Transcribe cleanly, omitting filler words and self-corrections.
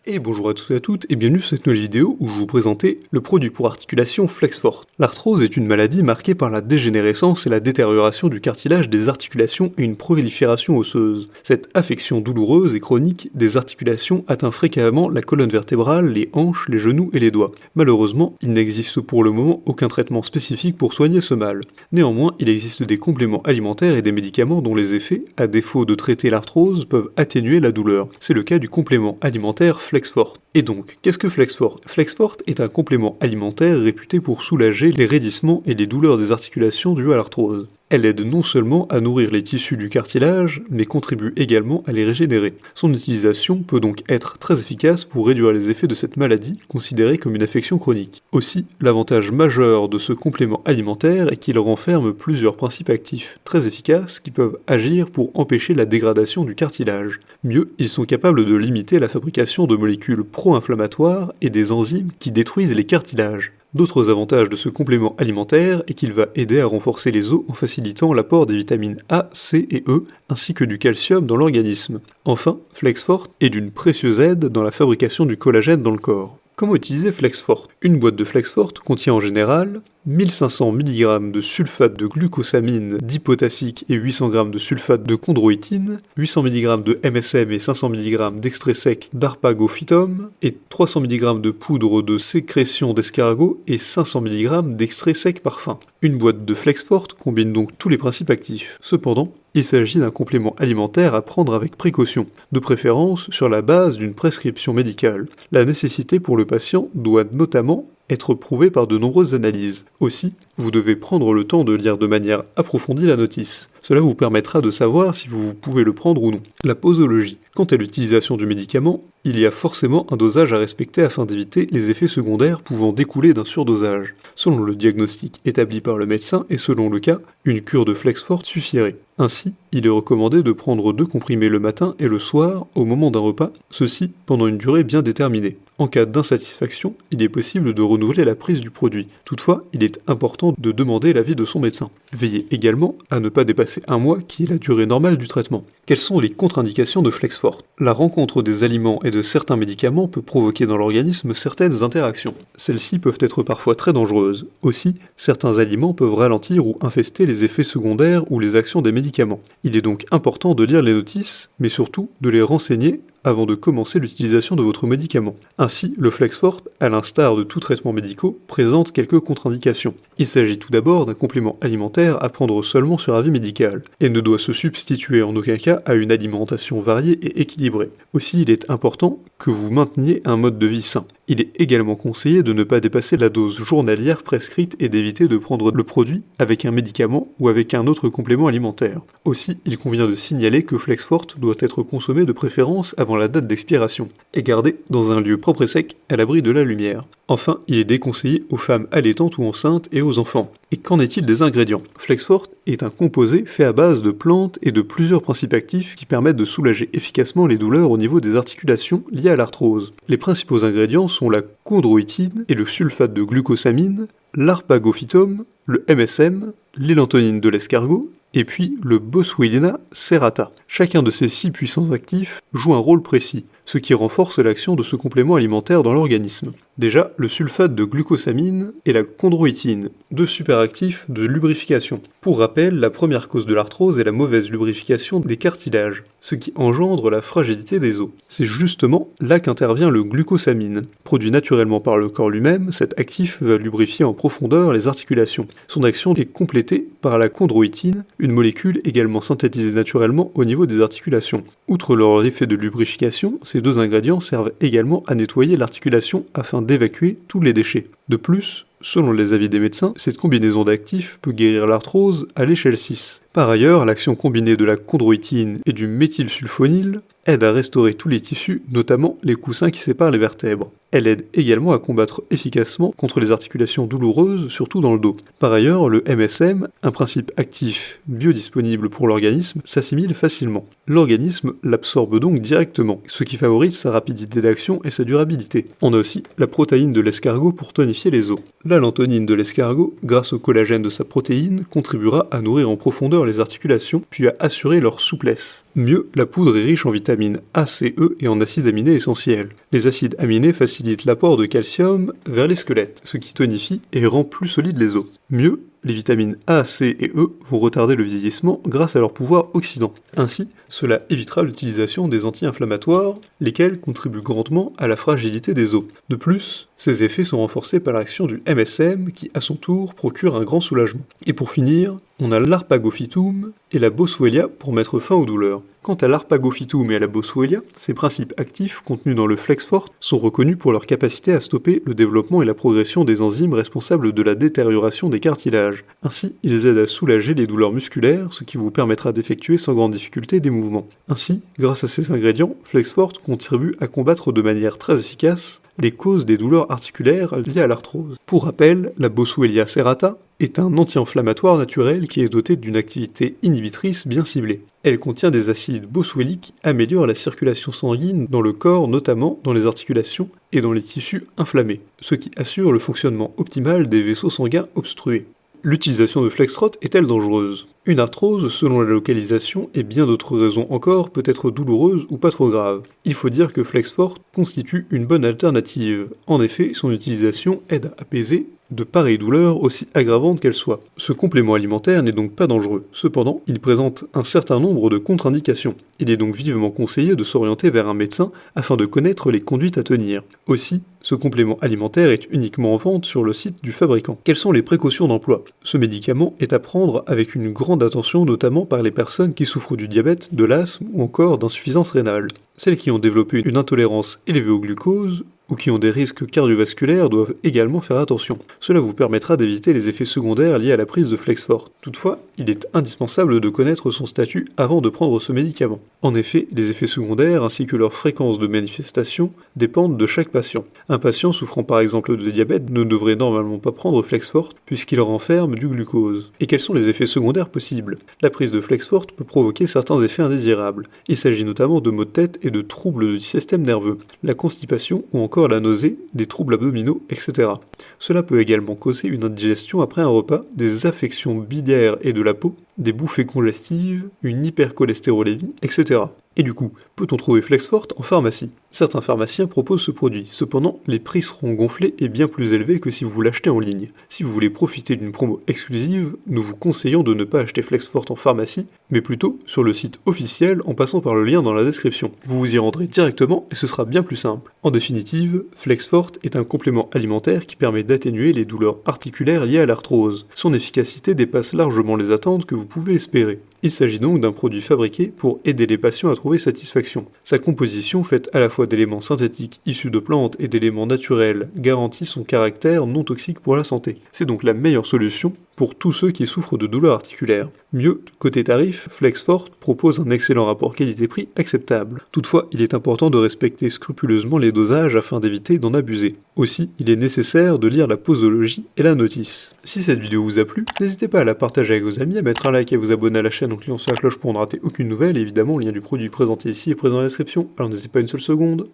Et bonjour à tous et à toutes, et bienvenue sur cette nouvelle vidéo où je vais vous présenter le produit pour articulation Flexforte. L'arthrose est une maladie marquée par la dégénérescence et la détérioration du cartilage des articulations et une prolifération osseuse. Cette affection douloureuse et chronique des articulations atteint fréquemment la colonne vertébrale, les hanches, les genoux et les doigts. Malheureusement, il n'existe pour le moment aucun traitement spécifique pour soigner ce mal. Néanmoins, il existe des compléments alimentaires et des médicaments dont les effets, à défaut de traiter l'arthrose, peuvent atténuer la douleur. C'est le cas du complément alimentaire Flexforte. Et donc, qu'est-ce que Flexforte ? Flexforte est un complément alimentaire réputé pour soulager les raidissements et les douleurs des articulations dues à l'arthrose. Elle aide non seulement à nourrir les tissus du cartilage, mais contribue également à les régénérer. Son utilisation peut donc être très efficace pour réduire les effets de cette maladie, considérée comme une affection chronique. Aussi, l'avantage majeur de ce complément alimentaire est qu'il renferme plusieurs principes actifs très efficaces qui peuvent agir pour empêcher la dégradation du cartilage. Mieux, ils sont capables de limiter la fabrication de molécules pro-inflammatoires et des enzymes qui détruisent les cartilages. D'autres avantages de ce complément alimentaire est qu'il va aider à renforcer les os en facilitant l'apport des vitamines A, C et E, ainsi que du calcium dans l'organisme. Enfin, Flexforte est d'une précieuse aide dans la fabrication du collagène dans le corps. Comment utiliser Flexforte ? Une boîte de Flexforte contient en général 1500 mg de sulfate de glucosamine dipotassique et 800 g de sulfate de chondroïtine, 800 mg de MSM et 500 mg d'extrait sec d'arpagophytum, et 300 mg de poudre de sécrétion d'escargot et 500 mg d'extrait sec parfum. Une boîte de Flexforte combine donc tous les principes actifs. Cependant, il s'agit d'un complément alimentaire à prendre avec précaution, de préférence sur la base d'une prescription médicale. La nécessité pour le patient doit notamment être prouvée par de nombreuses analyses. Aussi, vous devez prendre le temps de lire de manière approfondie la notice. Cela vous permettra de savoir si vous pouvez le prendre ou non. La posologie. Quant à l'utilisation du médicament, il y a forcément un dosage à respecter afin d'éviter les effets secondaires pouvant découler d'un surdosage. Selon le diagnostic établi par le médecin et selon le cas, une cure de Flexforte suffirait. Ainsi, il est recommandé de prendre 2 comprimés le matin et le soir au moment d'un repas, ceci pendant une durée bien déterminée. En cas d'insatisfaction, il est possible de renouveler la prise du produit. Toutefois, il est important de demander l'avis de son médecin. Veillez également à ne pas dépasser 1 mois qui est la durée normale du traitement. Quelles sont les contre-indications de Flexforte ? La rencontre des aliments et de certains médicaments peut provoquer dans l'organisme certaines interactions. Celles-ci peuvent être parfois très dangereuses. Aussi, certains aliments peuvent ralentir ou infester les effets secondaires ou les actions des médicaments. Il est donc important de lire les notices, mais surtout de les renseigner avant de commencer l'utilisation de votre médicament. Ainsi, le Flexforte, à l'instar de tout traitement médical, présente quelques contre-indications. Il s'agit tout d'abord d'un complément alimentaire à prendre seulement sur avis médical, et ne doit se substituer en aucun cas à une alimentation variée et équilibrée. Aussi, il est important que vous mainteniez un mode de vie sain. Il est également conseillé de ne pas dépasser la dose journalière prescrite et d'éviter de prendre le produit avec un médicament ou avec un autre complément alimentaire. Aussi, il convient de signaler que Flexforte doit être consommé de préférence avant la date d'expiration et gardé dans un lieu propre et sec à l'abri de la lumière. Enfin, il est déconseillé aux femmes allaitantes ou enceintes et aux enfants. Et qu'en est-il des ingrédients ? Flexforte est un composé fait à base de plantes et de plusieurs principes actifs qui permettent de soulager efficacement les douleurs au niveau des articulations liées à l'arthrose. Les principaux ingrédients sont la chondroïtine et le sulfate de glucosamine, l'arpagophytum, le MSM, l'élantonine de l'escargot, et puis le Boswellina serrata. Chacun de ces 6 puissants actifs joue un rôle précis, ce qui renforce l'action de ce complément alimentaire dans l'organisme. Déjà, le sulfate de glucosamine et la chondroïtine, 2 superactifs de lubrification. Pour rappel, la première cause de l'arthrose est la mauvaise lubrification des cartilages, ce qui engendre la fragilité des os. C'est justement là qu'intervient le glucosamine. Produit naturellement par le corps lui-même, cet actif va lubrifier en profondeur les articulations. Son action est complétée par la chondroïtine, une molécule également synthétisée naturellement au niveau des articulations. Outre leur effet de lubrification, ces 2 ingrédients servent également à nettoyer l'articulation afin d'évacuer tous les déchets. De plus, selon les avis des médecins, cette combinaison d'actifs peut guérir l'arthrose à l'échelle 6. Par ailleurs, l'action combinée de la chondroïtine et du méthylsulfonyle aide à restaurer tous les tissus, notamment les coussins qui séparent les vertèbres. Elle aide également à combattre efficacement contre les articulations douloureuses, surtout dans le dos. Par ailleurs, le MSM, un principe actif biodisponible pour l'organisme, s'assimile facilement. L'organisme l'absorbe donc directement, ce qui favorise sa rapidité d'action et sa durabilité. On a aussi la protéine de l'escargot pour tonifier les os. L'alantonine de l'escargot, grâce au collagène de sa protéine, contribuera à nourrir en profondeur améliore les articulations, puis à assurer leur souplesse. Mieux, la poudre est riche en vitamines A, C, E et en acides aminés essentiels. Les acides aminés facilitent l'apport de calcium vers les squelettes, ce qui tonifie et rend plus solides les os. Mieux, les vitamines A, C et E vont retarder le vieillissement grâce à leur pouvoir oxydant. Ainsi, cela évitera l'utilisation des anti-inflammatoires, lesquels contribuent grandement à la fragilité des os. De plus, ces effets sont renforcés par l'action du MSM qui, à son tour, procure un grand soulagement. Et pour finir, on a l'arpagophytum et la boswellia pour mettre fin aux douleurs. Quant à l'arpagophytum et à la boswellia, ces principes actifs contenus dans le Flexforte sont reconnus pour leur capacité à stopper le développement et la progression des enzymes responsables de la détérioration des cartilages. Ainsi, ils aident à soulager les douleurs musculaires, ce qui vous permettra d'effectuer sans grande difficulté des mouvements. Ainsi, grâce à ces ingrédients, Flexforte contribue à combattre de manière très efficace les causes des douleurs articulaires liées à l'arthrose. Pour rappel, la Boswellia serrata est un anti-inflammatoire naturel qui est doté d'une activité inhibitrice bien ciblée. Elle contient des acides boswelliques qui améliorent la circulation sanguine dans le corps, notamment dans les articulations et dans les tissus inflammés, ce qui assure le fonctionnement optimal des vaisseaux sanguins obstrués. L'utilisation de Flexforte est-elle dangereuse? Une arthrose, selon la localisation et bien d'autres raisons encore, peut être douloureuse ou pas trop grave. Il faut dire que Flexforte constitue une bonne alternative. En effet, son utilisation aide à apaiser de pareilles douleurs aussi aggravantes qu'elles soient. Ce complément alimentaire n'est donc pas dangereux. Cependant, il présente un certain nombre de contre-indications. Il est donc vivement conseillé de s'orienter vers un médecin afin de connaître les conduites à tenir. Aussi, ce complément alimentaire est uniquement en vente sur le site du fabricant. Quelles sont les précautions d'emploi? Ce médicament est à prendre avec une grande attention, notamment par les personnes qui souffrent du diabète, de l'asthme ou encore d'insuffisance rénale. Celles qui ont développé une intolérance élevée au glucose ou qui ont des risques cardiovasculaires doivent également faire attention. Cela vous permettra d'éviter les effets secondaires liés à la prise de Flexforte. Toutefois, il est indispensable de connaître son statut avant de prendre ce médicament. En effet, les effets secondaires ainsi que leur fréquence de manifestation dépendent de chaque patient. Un patient souffrant par exemple de diabète ne devrait normalement pas prendre Flexforte puisqu'il renferme du glucose. Et quels sont les effets secondaires possibles? La prise de Flexforte peut provoquer certains effets indésirables. Il s'agit notamment de maux de tête et de troubles du système nerveux, la constipation ou encore la nausée, des troubles abdominaux, etc. Cela peut également causer une indigestion après un repas, des affections biliaires et de la peau, des bouffées congestives, une hypercholestérolémie, etc. Et du coup, peut-on trouver Flexforte en pharmacie? Certains pharmaciens proposent ce produit, cependant les prix seront gonflés et bien plus élevés que si vous l'achetez en ligne. Si vous voulez profiter d'une promo exclusive, nous vous conseillons de ne pas acheter Flexforte en pharmacie, mais plutôt sur le site officiel en passant par le lien dans la description. Vous vous y rendrez directement et ce sera bien plus simple. En définitive, Flexforte est un complément alimentaire qui permet d'atténuer les douleurs articulaires liées à l'arthrose. Son efficacité dépasse largement les attentes que vous pouvez espérer. Il s'agit donc d'un produit fabriqué pour aider les patients à trouver satisfaction. Sa composition, faite à la fois d'éléments synthétiques issus de plantes et d'éléments naturels, garantit son caractère non toxique pour la santé. C'est donc la meilleure solution pour tous ceux qui souffrent de douleurs articulaires. Mieux, côté tarif, Flexforte propose un excellent rapport qualité-prix acceptable. Toutefois, il est important de respecter scrupuleusement les dosages afin d'éviter d'en abuser. Aussi, il est nécessaire de lire la posologie et la notice. Si cette vidéo vous a plu, n'hésitez pas à la partager avec vos amis, à mettre un like et à vous abonner à la chaîne en cliquant sur la cloche pour ne rater aucune nouvelle, et évidemment, le lien du produit présenté ici est présent dans la description, alors n'hésitez pas une seule seconde.